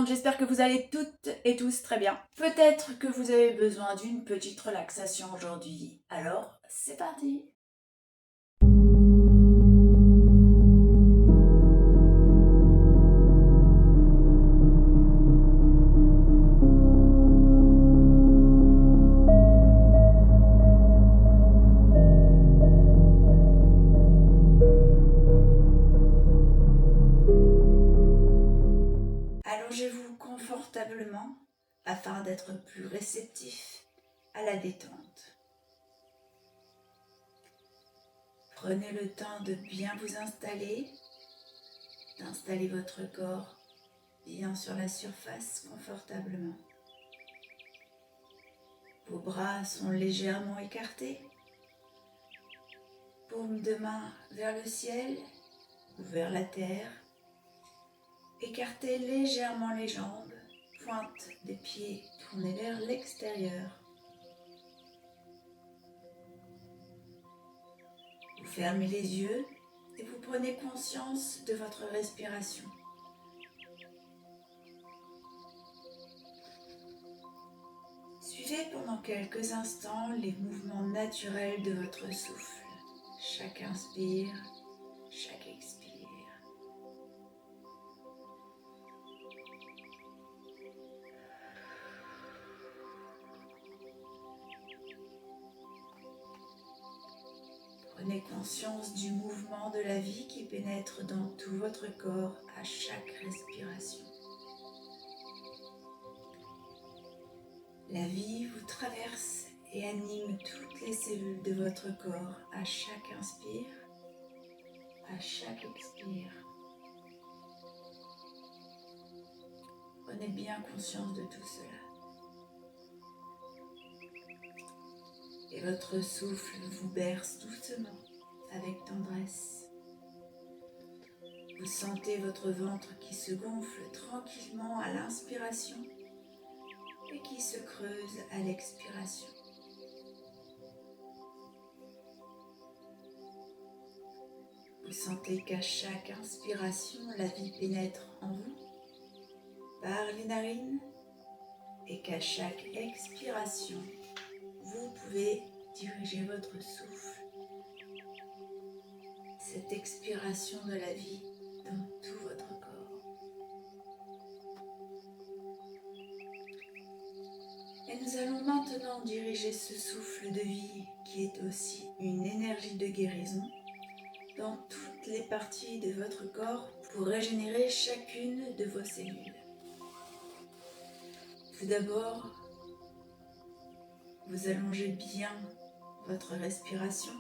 J'espère que vous allez toutes et tous très bien. Peut-être que vous avez besoin d'une petite relaxation aujourd'hui. Alors, c'est parti! Allongez-vous confortablement afin d'être plus réceptif à la détente. Prenez le temps de bien vous installer, d'installer votre corps bien sur la surface confortablement. Vos bras sont légèrement écartés, paume de main vers le ciel ou vers la terre. Écartez légèrement les jambes, pointe des pieds tournée vers l'extérieur. Vous fermez les yeux et vous prenez conscience de votre respiration. Suivez pendant quelques instants les mouvements naturels de votre souffle. Chaque inspire, chaque expire. Prenez conscience du mouvement de la vie qui pénètre dans tout votre corps à chaque respiration. La vie vous traverse et anime toutes les cellules de votre corps à chaque inspire, à chaque expire. Prenez bien conscience de tout cela. Et votre souffle vous berce doucement, avec tendresse. Vous sentez votre ventre qui se gonfle tranquillement à l'inspiration et qui se creuse à l'expiration. Vous sentez qu'à chaque inspiration, la vie pénètre en vous par les narines et qu'à chaque expiration, vous pouvez diriger votre souffle, cette expiration de la vie dans tout votre corps. Et nous allons maintenant diriger ce souffle de vie qui est aussi une énergie de guérison dans toutes les parties de votre corps pour régénérer chacune de vos cellules. Tout d'abord, vous allongez bien votre respiration.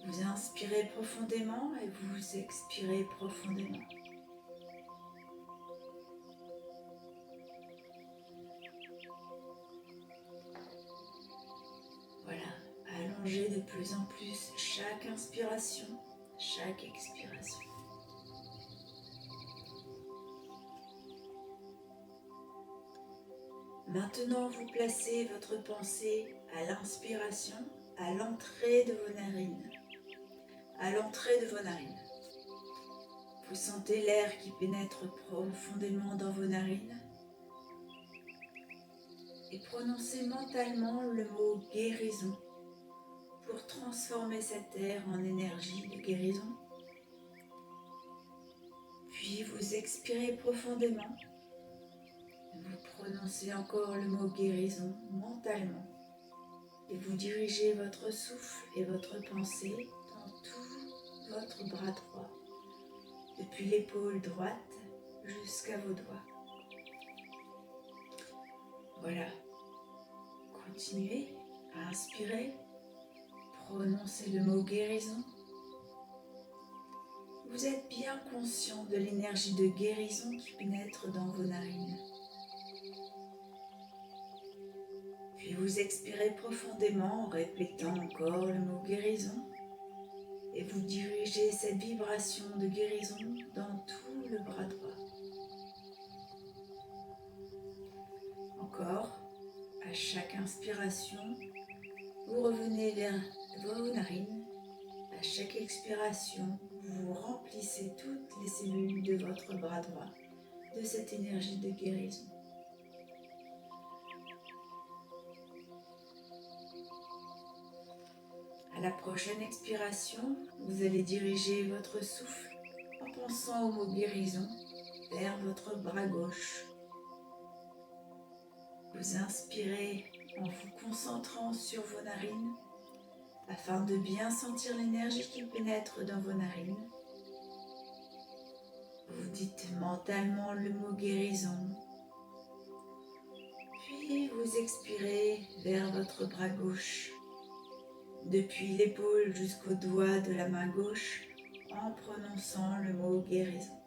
Vous inspirez profondément et vous expirez profondément. Voilà, allongez de plus en plus chaque inspiration, chaque expiration. Maintenant, vous placez votre pensée à l'inspiration, à l'entrée de vos narines. À l'entrée de vos narines. Vous sentez l'air qui pénètre profondément dans vos narines. Et prononcez mentalement le mot guérison pour transformer cet air en énergie de guérison. Puis vous expirez profondément. Vous prononcez encore le mot guérison mentalement. Et vous dirigez votre souffle et votre pensée dans tout votre bras droit, depuis l'épaule droite jusqu'à vos doigts. Voilà. Continuez à inspirer, prononcez le mot guérison. Vous êtes bien conscient de l'énergie de guérison qui pénètre dans vos narines. Puis vous expirez profondément en répétant encore le mot guérison et vous dirigez cette vibration de guérison dans tout le bras droit. Encore, à chaque inspiration, vous revenez vers vos narines. À À chaque expiration, vous remplissez toutes les cellules de votre bras droit de cette énergie de guérison. À la prochaine expiration, vous allez diriger votre souffle en pensant au mot guérison vers votre bras gauche. Vous inspirez en vous concentrant sur vos narines afin de bien sentir l'énergie qui pénètre dans vos narines. Vous dites mentalement le mot guérison, puis vous expirez vers votre bras gauche, depuis l'épaule jusqu'au doigt de la main gauche, en prononçant le mot guérison.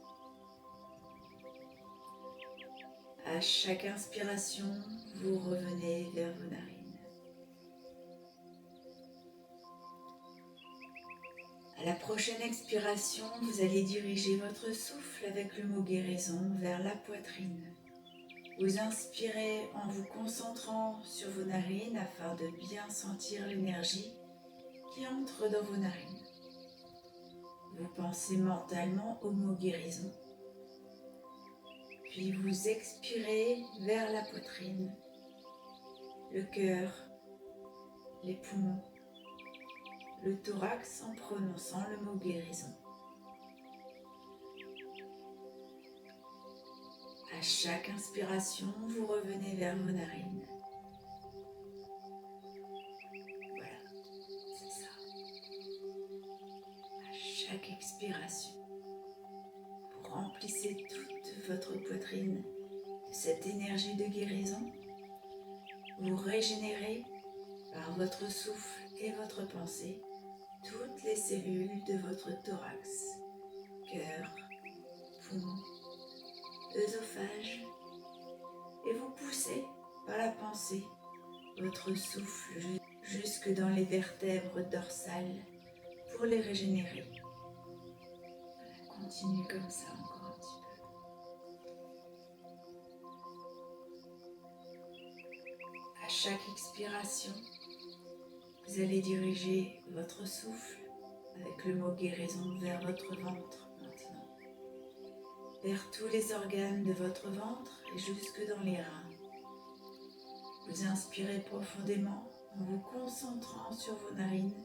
À chaque inspiration, vous revenez vers vos narines. À la prochaine expiration, vous allez diriger votre souffle avec le mot guérison vers la poitrine. Vous inspirez en vous concentrant sur vos narines afin de bien sentir l'énergie qui entre dans vos narines. Vous pensez mentalement au mot guérison. Puis vous expirez vers la poitrine, le cœur, les poumons, le thorax en prononçant le mot guérison. À chaque inspiration, vous revenez vers vos narines. Voilà, c'est ça. À chaque expiration, vous remplissez toute votre poitrine de cette énergie de guérison. Vous régénérez par votre souffle et votre pensée toutes les cellules de votre thorax, cœur, poumons, œsophage, et vous poussez par la pensée votre souffle jusque dans les vertèbres dorsales pour les régénérer. Voilà, continuez comme ça encore un petit peu. À chaque expiration, vous allez diriger votre souffle avec le mot guérison vers votre ventre maintenant, vers tous les organes de votre ventre et jusque dans les reins. Vous inspirez profondément en vous concentrant sur vos narines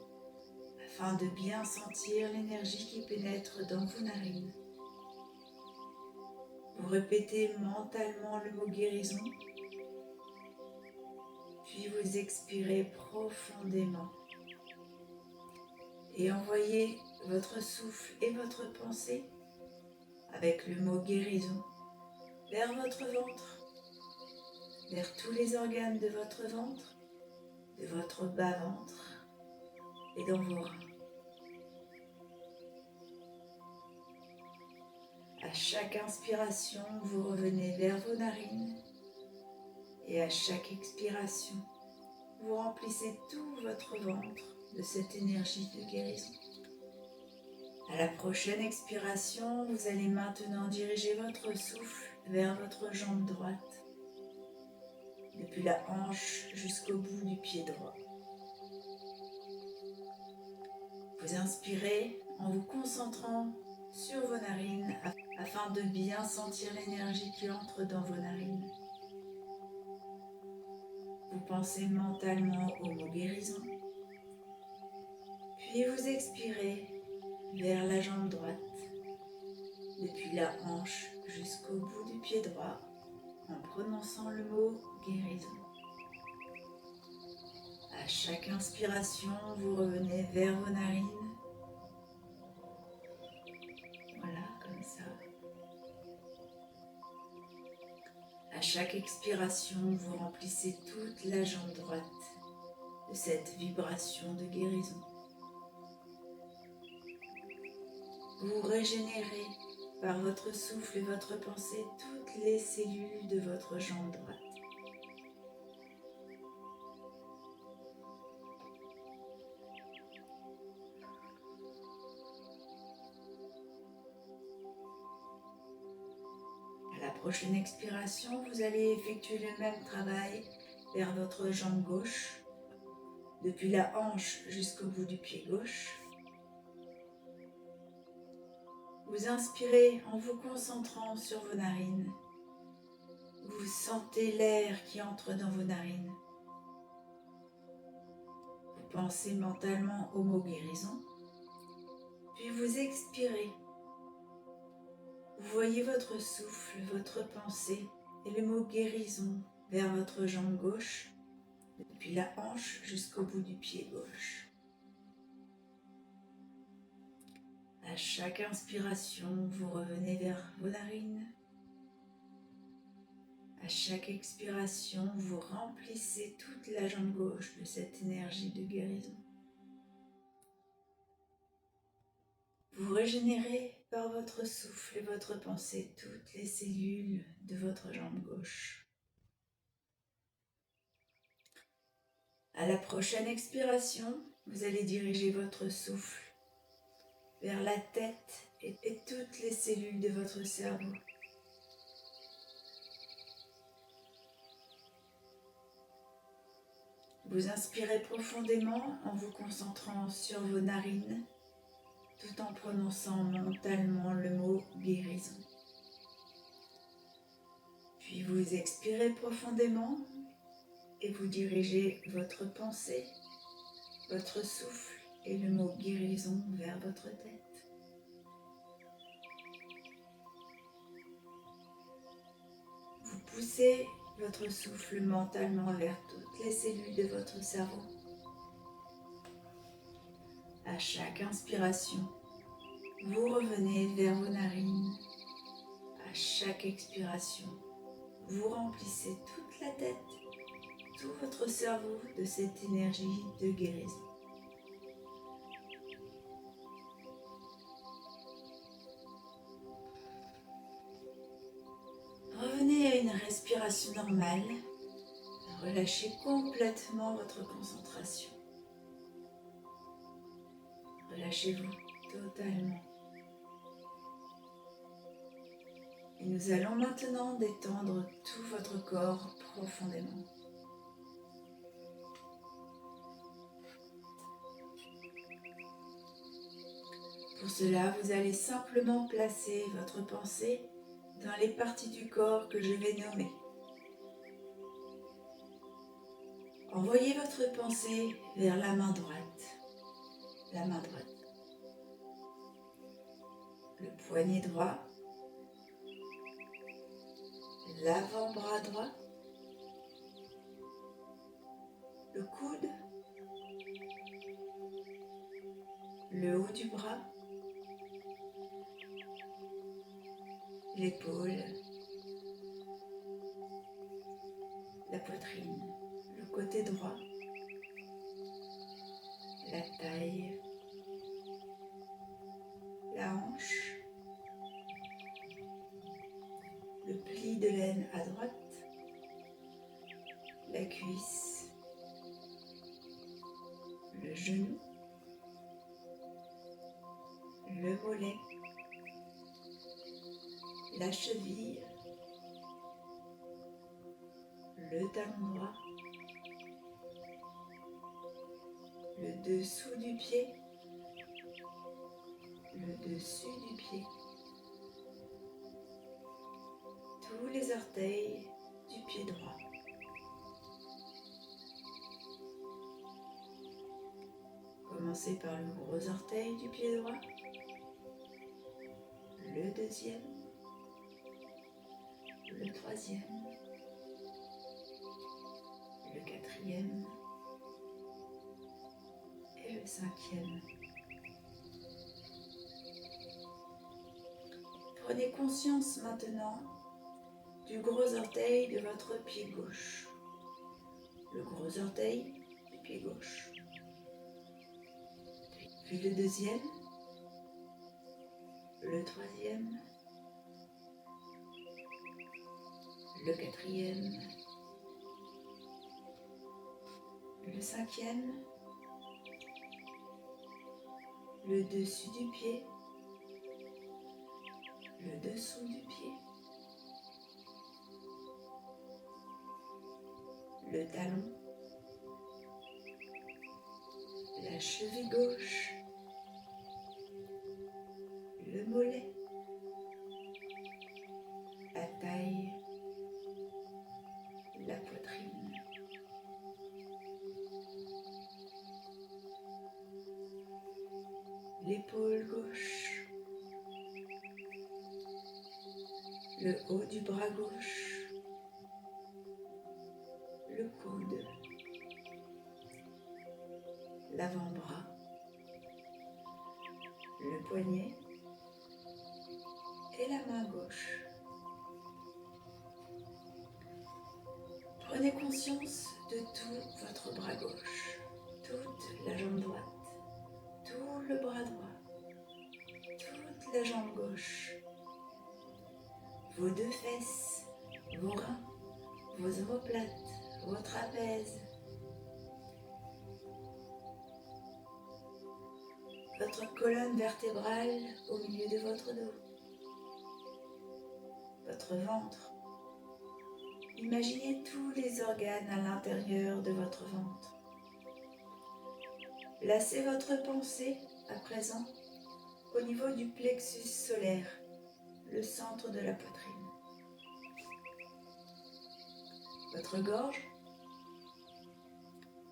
afin de bien sentir l'énergie qui pénètre dans vos narines. Vous répétez mentalement le mot guérison, puis vous expirez profondément et envoyez votre souffle et votre pensée avec le mot guérison vers votre ventre, vers tous les organes de votre ventre, de votre bas-ventre et dans vos reins. À chaque inspiration, vous revenez vers vos narines et à chaque expiration, vous remplissez tout votre ventre de cette énergie de guérison. À la prochaine expiration, vous allez maintenant diriger votre souffle vers votre jambe droite, depuis la hanche jusqu'au bout du pied droit. Vous inspirez en vous concentrant sur vos narines afin de bien sentir l'énergie qui entre dans vos narines. Vous pensez mentalement au mot guérison, puis vous expirez vers la jambe droite, depuis la hanche jusqu'au bout du pied droit, en prononçant le mot guérison. À chaque inspiration, vous revenez vers vos narines. Voilà, comme ça. À chaque expiration, vous remplissez toute la jambe droite de cette vibration de guérison. Vous régénérez par votre souffle et votre pensée toutes les cellules de votre jambe droite. À la prochaine expiration, vous allez effectuer le même travail vers votre jambe gauche, depuis la hanche jusqu'au bout du pied gauche. Vous inspirez en vous concentrant sur vos narines. Vous sentez l'air qui entre dans vos narines. Vous pensez mentalement au mot guérison. Puis vous expirez. Vous voyez votre souffle, votre pensée et le mot guérison vers votre jambe gauche, depuis la hanche jusqu'au bout du pied gauche. À chaque inspiration, vous revenez vers vos narines. À chaque expiration, vous remplissez toute la jambe gauche de cette énergie de guérison. Vous régénérez par votre souffle et votre pensée toutes les cellules de votre jambe gauche. À la prochaine expiration, vous allez diriger votre souffle vers la tête et toutes les cellules de votre cerveau. Vous inspirez profondément en vous concentrant sur vos narines, tout en prononçant mentalement le mot guérison. Puis vous expirez profondément et vous dirigez votre pensée, votre souffle et le mot guérison vers votre tête. Vous poussez votre souffle mentalement vers toutes les cellules de votre cerveau. À chaque inspiration, vous revenez vers vos narines. À chaque expiration, vous remplissez toute la tête, tout votre cerveau de cette énergie de guérison. Revenez à une respiration normale. Relâchez complètement votre concentration. Relâchez-vous totalement. Et nous allons maintenant détendre tout votre corps profondément. Pour cela, vous allez simplement placer votre pensée dans les parties du corps que je vais nommer. Envoyez votre pensée vers la main droite, le poignet droit, l'avant-bras droit, le coude, le haut du bras, l'épaule, la poitrine, le côté droit, la taille, la hanche, le pli de laine à droite, la cuisse, le genou, le mollet, la cheville, le talon droit, le dessous du pied, le dessus du pied, tous les orteils du pied droit. Commencez par le gros orteil du pied droit, le deuxième, le troisième, le quatrième et le cinquième. Prenez conscience maintenant du gros orteil de votre pied gauche, le gros orteil du pied gauche, puis le deuxième, le troisième, le quatrième, le cinquième, le dessus du pied, le dessous du pied, le talon, la cheville gauche, le mollet, le haut du bras gauche, le coude, l'avant-bras, le poignet et la main gauche. Prenez conscience de tout votre bras gauche, toute la jambe droite, tout le bras droit, toute la jambe gauche, vos deux fesses, vos reins, vos omoplates, vos trapèzes, votre colonne vertébrale au milieu de votre dos, votre ventre. Imaginez tous les organes à l'intérieur de votre ventre. Placez votre pensée à présent au niveau du plexus solaire, le centre de la poitrine. Votre gorge.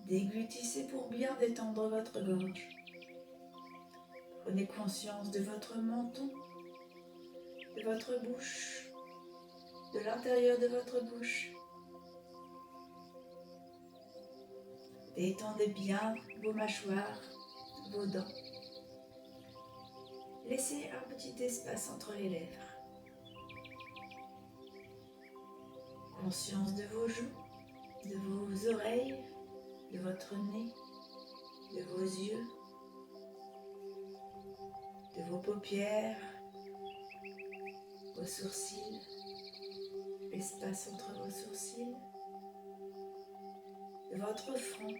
Déglutissez pour bien détendre votre gorge. Prenez conscience de votre menton, de votre bouche, de l'intérieur de votre bouche. Détendez bien vos mâchoires, vos dents. Laissez un petit espace entre les lèvres. Conscience de vos joues, de vos oreilles, de votre nez, de vos yeux, de vos paupières, vos sourcils, l'espace entre vos sourcils, de votre front,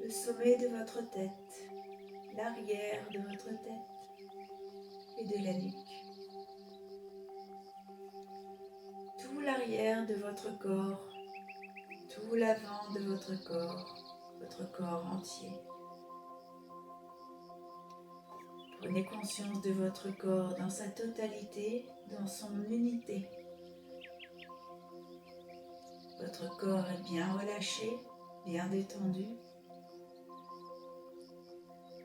le sommet de votre tête, l'arrière de votre tête et de la nuque. Tout l'arrière de votre corps, tout l'avant de votre corps entier. Prenez conscience de votre corps dans sa totalité, dans son unité. Votre corps est bien relâché, bien détendu.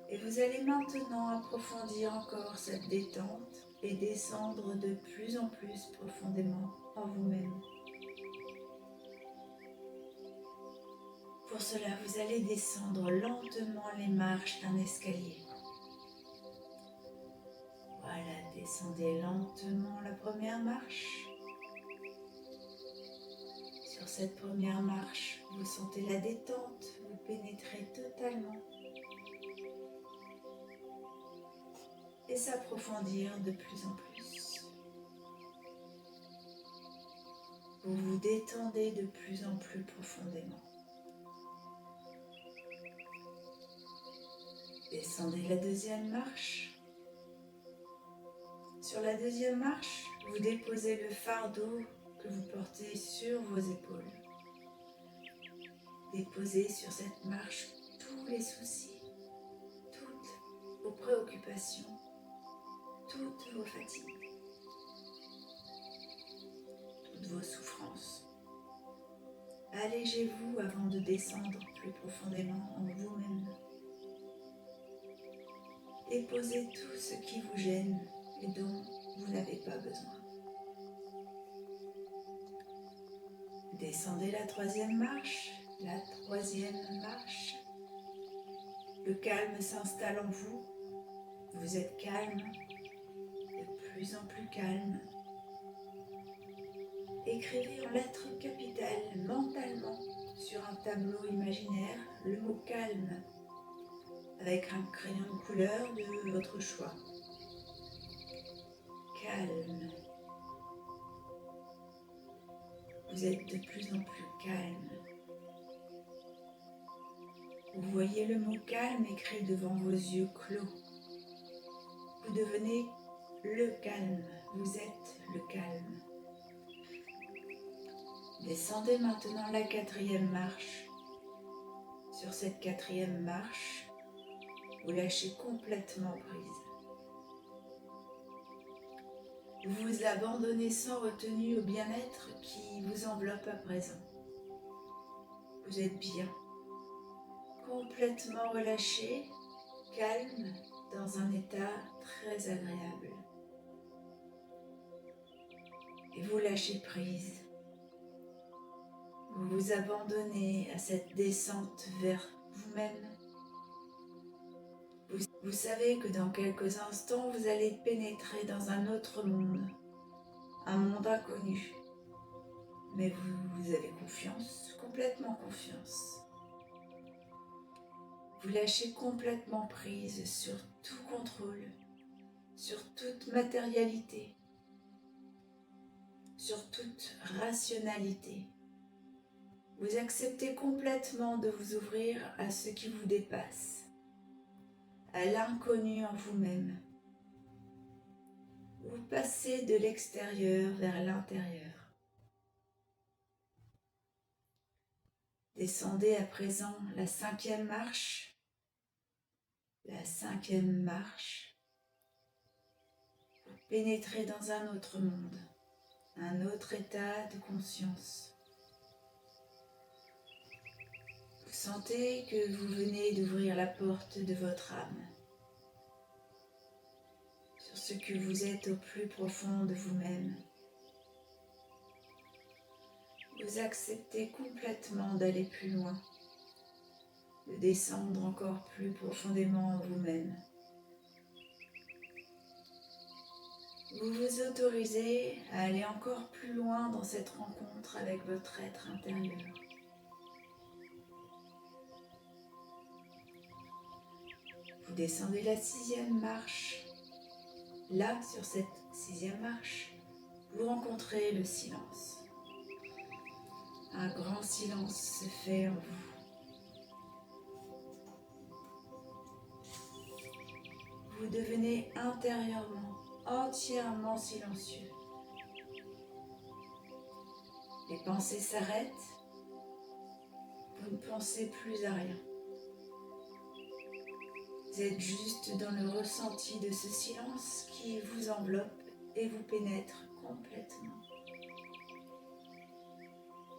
Et vous allez maintenant approfondir encore cette détente et descendre de plus en plus profondément en vous-même. Pour cela, vous allez descendre lentement les marches d'un escalier. Voilà, descendez lentement la première marche. Sur cette première marche, vous sentez la détente, vous pénétrez totalement. Et s'approfondir de plus en plus. Vous vous détendez de plus en plus profondément. Descendez la deuxième marche. Sur la deuxième marche, vous déposez le fardeau que vous portez sur vos épaules. Déposez sur cette marche tous les soucis, toutes vos préoccupations, toutes vos fatigues, toutes vos souffrances. Allégez-vous avant de descendre plus profondément en vous-même. Déposez tout ce qui vous gêne et dont vous n'avez pas besoin. Descendez la troisième marche, la troisième marche. Le calme s'installe en vous. Vous êtes calme, de plus en plus calme. Écrivez en lettres capitales mentalement sur un tableau imaginaire le mot calme avec un crayon de couleur de votre choix. Calme. Vous êtes de plus en plus calme. Vous voyez le mot calme écrit devant vos yeux clos. Vous devenez le calme. Vous êtes le calme. Descendez maintenant la quatrième marche. Sur cette quatrième marche, vous lâchez complètement prise. Vous vous abandonnez sans retenue au bien-être qui vous enveloppe à présent. Vous êtes bien, complètement relâché, calme, dans un état très agréable. et vous lâchez prise. Vous vous abandonnez à cette descente vers vous-même. Vous savez que dans quelques instants, vous allez pénétrer dans un autre monde, un monde inconnu. Mais vous avez confiance, complètement confiance. Vous lâchez complètement prise sur tout contrôle, sur toute matérialité, sur toute rationalité. Vous acceptez complètement de vous ouvrir à ce qui vous dépasse, à l'inconnu en vous-même. Vous passez de l'extérieur vers l'intérieur. Descendez à présent la 5e marche. La 5e marche. Vous pénétrez dans un autre monde, un autre état de conscience. Vous sentez que vous venez d'ouvrir la porte de votre âme sur ce que vous êtes au plus profond de vous-même. Vous acceptez complètement d'aller plus loin, de descendre encore plus profondément en vous-même. Vous vous autorisez à aller encore plus loin dans cette rencontre avec votre être intérieur. Vous descendez la 6e marche. Là, sur cette 6e marche, vous rencontrez le silence. Un grand silence se fait en vous. Vous devenez intérieurement, entièrement silencieux. Les pensées s'arrêtent. Vous ne pensez plus à rien. Vous êtes juste dans le ressenti de ce silence qui vous enveloppe et vous pénètre complètement.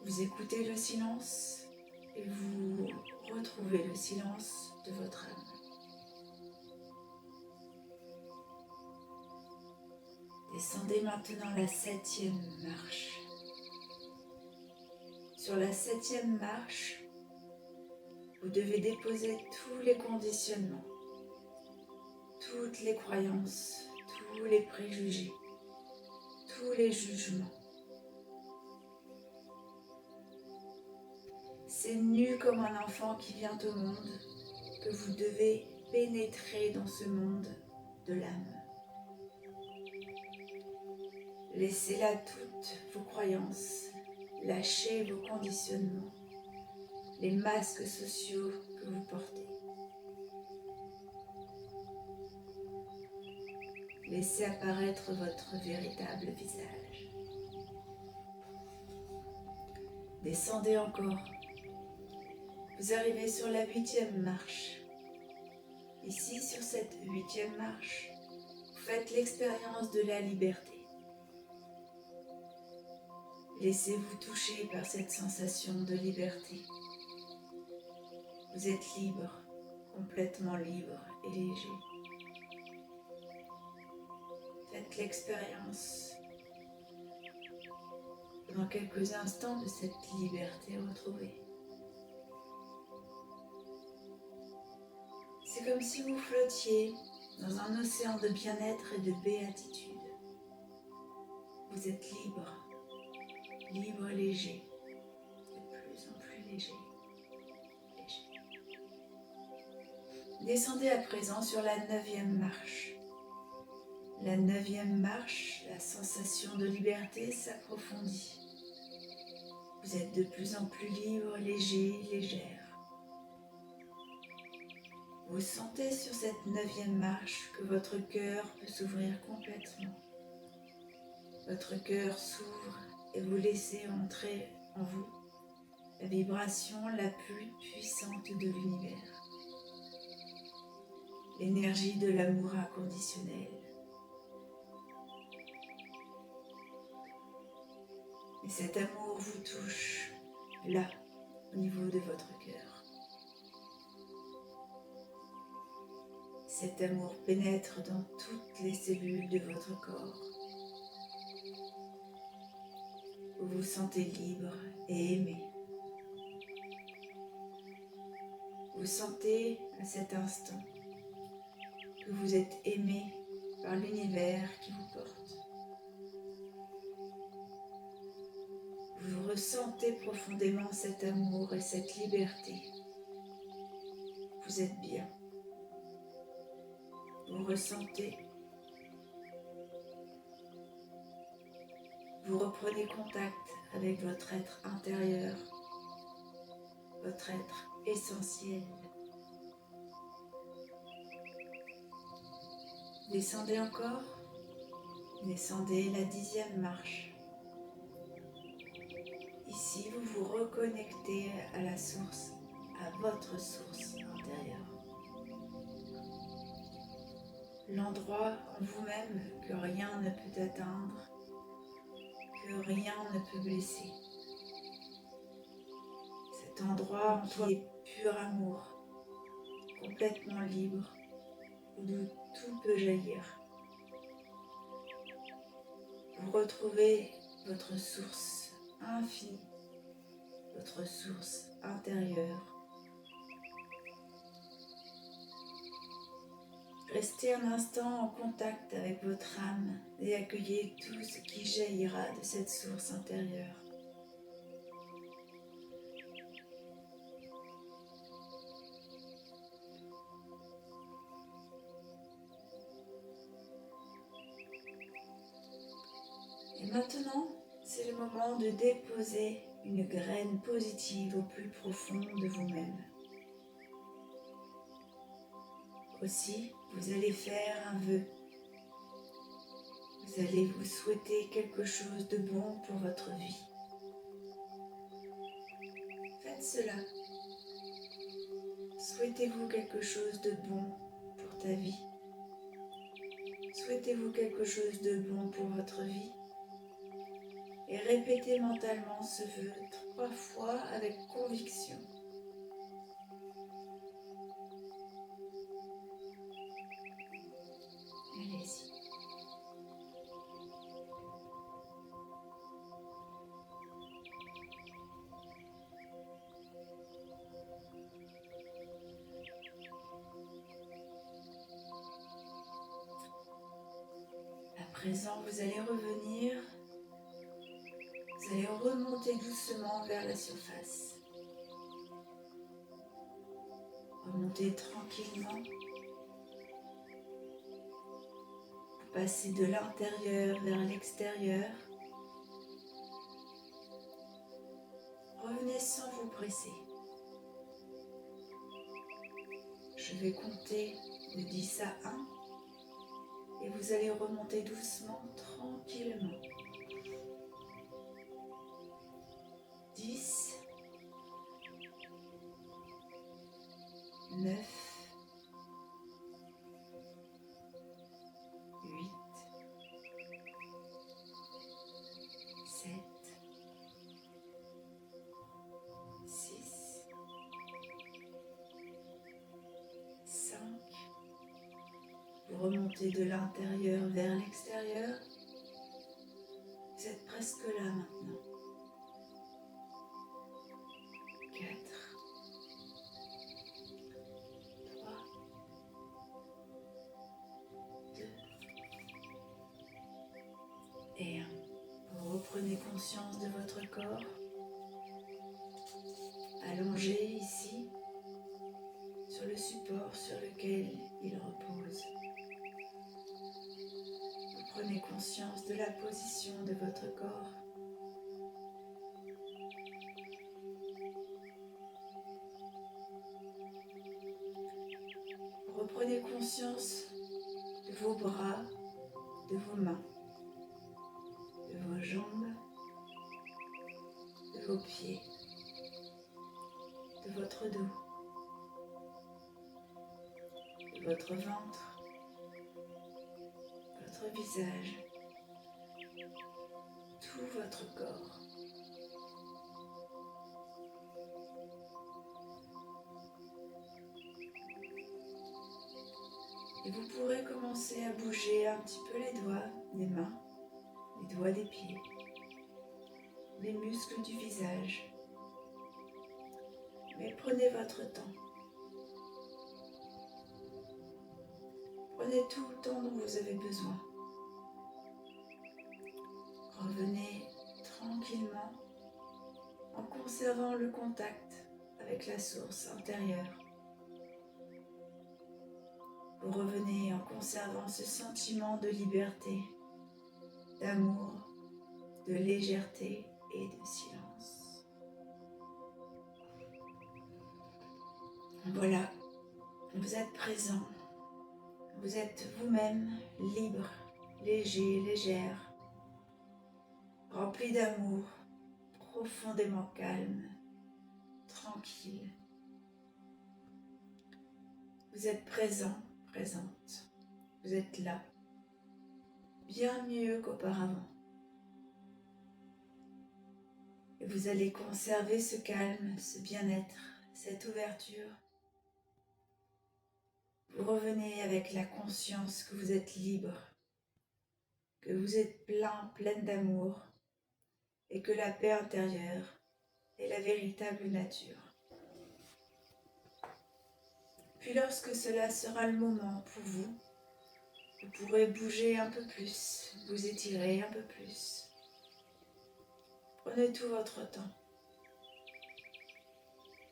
Vous écoutez le silence et vous retrouvez le silence de votre âme. Descendez maintenant la 7e marche. Sur la 7e marche, vous devez déposer tous les conditionnements, toutes les croyances, tous les préjugés, tous les jugements. C'est nu comme un enfant qui vient au monde que vous devez pénétrer dans ce monde de l'âme. Laissez là toutes vos croyances, lâchez vos conditionnements, les masques sociaux que vous portez. Laissez apparaître votre véritable visage. Descendez encore. Vous arrivez sur la 8e marche. Ici, sur cette 8e marche, vous faites l'expérience de la liberté. Laissez-vous toucher par cette sensation de liberté. Vous êtes libre, complètement libre et léger. Faites l'expérience pendant quelques instants de cette liberté retrouvée. C'est comme si vous flottiez dans un océan de bien-être et de béatitude. Vous êtes libre, libre et léger, de plus en plus léger. Descendez à présent sur la 9e marche. La 9e marche, la sensation de liberté s'approfondit. Vous êtes de plus en plus libre, léger, légère. Vous sentez sur cette 9e marche que votre cœur peut s'ouvrir complètement. Votre cœur s'ouvre et vous laissez entrer en vous la vibration la plus puissante de l'univers. L'énergie de l'amour inconditionnel. Et cet amour vous touche là, au niveau de votre cœur. Cet amour pénètre dans toutes les cellules de votre corps. Vous vous sentez libre et aimé. Vous sentez à cet instant que vous êtes aimé par l'univers qui vous porte. Vous ressentez profondément cet amour et cette liberté. Vous êtes bien. Vous ressentez. Vous reprenez contact avec votre être intérieur, votre être essentiel. Descendez encore. Descendez la 10e marche. Ici, vous vous reconnectez à la source, à votre source intérieure. L'endroit en vous-même que rien ne peut atteindre, que rien ne peut blesser. Cet endroit qui est pur amour, complètement libre, d'où tout peut jaillir. Vous retrouvez votre source infinie, votre source intérieure. Restez un instant en contact avec votre âme et accueillez tout ce qui jaillira de cette source intérieure. Et maintenant, c'est le moment de déposer une graine positive au plus profond de vous-même. Aussi, vous allez faire un vœu. Vous allez vous souhaiter quelque chose de bon pour votre vie. Faites cela. Souhaitez-vous quelque chose de bon pour ta vie? Souhaitez-vous quelque chose de bon pour votre vie? Et répétez mentalement ce vœu 3 fois avec conviction. Allez-y. À présent, vous allez revenir. Vous allez remonter doucement vers la surface. Remontez tranquillement. Vous passez de l'intérieur vers l'extérieur. Revenez sans vous presser. Je vais compter de 10 à 1 et vous allez remonter doucement, tranquillement. 10, 9, 8, 7, 6, 5. Vous remontez de l'intérieur vers l'extérieur. Vous êtes presque là maintenant. 4, 3, 2 et 1. Vous reprenez conscience de votre corps, allongé ici, sur le support sur lequel il repose. Vous prenez conscience de la position de votre corps. Reprenez conscience de vos bras, de vos mains, de vos jambes, de vos pieds, de votre dos, de votre ventre, votre visage, tout votre corps. Et vous pourrez commencer à bouger un petit peu les doigts des mains, les doigts des pieds, les muscles du visage. Mais prenez votre temps. Prenez tout le temps dont vous avez besoin. Revenez tranquillement en conservant le contact avec la source intérieure. Vous revenez en conservant ce sentiment de liberté, d'amour, de légèreté et de silence. Voilà, vous êtes présent, vous êtes vous-même libre, léger, légère, rempli d'amour, profondément calme, tranquille. Vous êtes présent, présente, vous êtes là, bien mieux qu'auparavant. Et vous allez conserver ce calme, ce bien-être, cette ouverture. Vous revenez avec la conscience que vous êtes libre, que vous êtes pleine d'amour et que la paix intérieure est la véritable nature. Puis lorsque cela sera le moment pour vous, vous pourrez bouger un peu plus, vous étirer un peu plus. Prenez tout votre temps.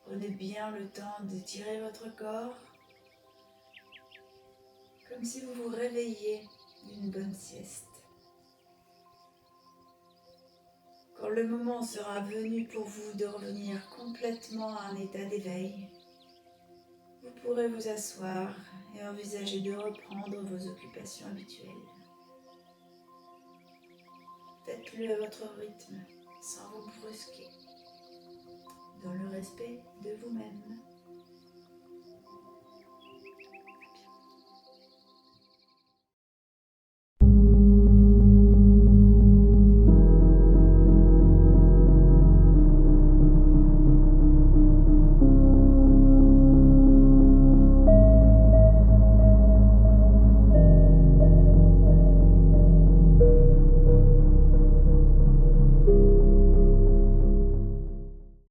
Prenez bien le temps d'étirer votre corps, comme si vous vous réveilliez d'une bonne sieste. Quand le moment sera venu pour vous de revenir complètement à un état d'éveil, vous pourrez vous asseoir et envisager de reprendre vos occupations habituelles. Faites-le à votre rythme, sans vous brusquer, dans le respect de vous-même.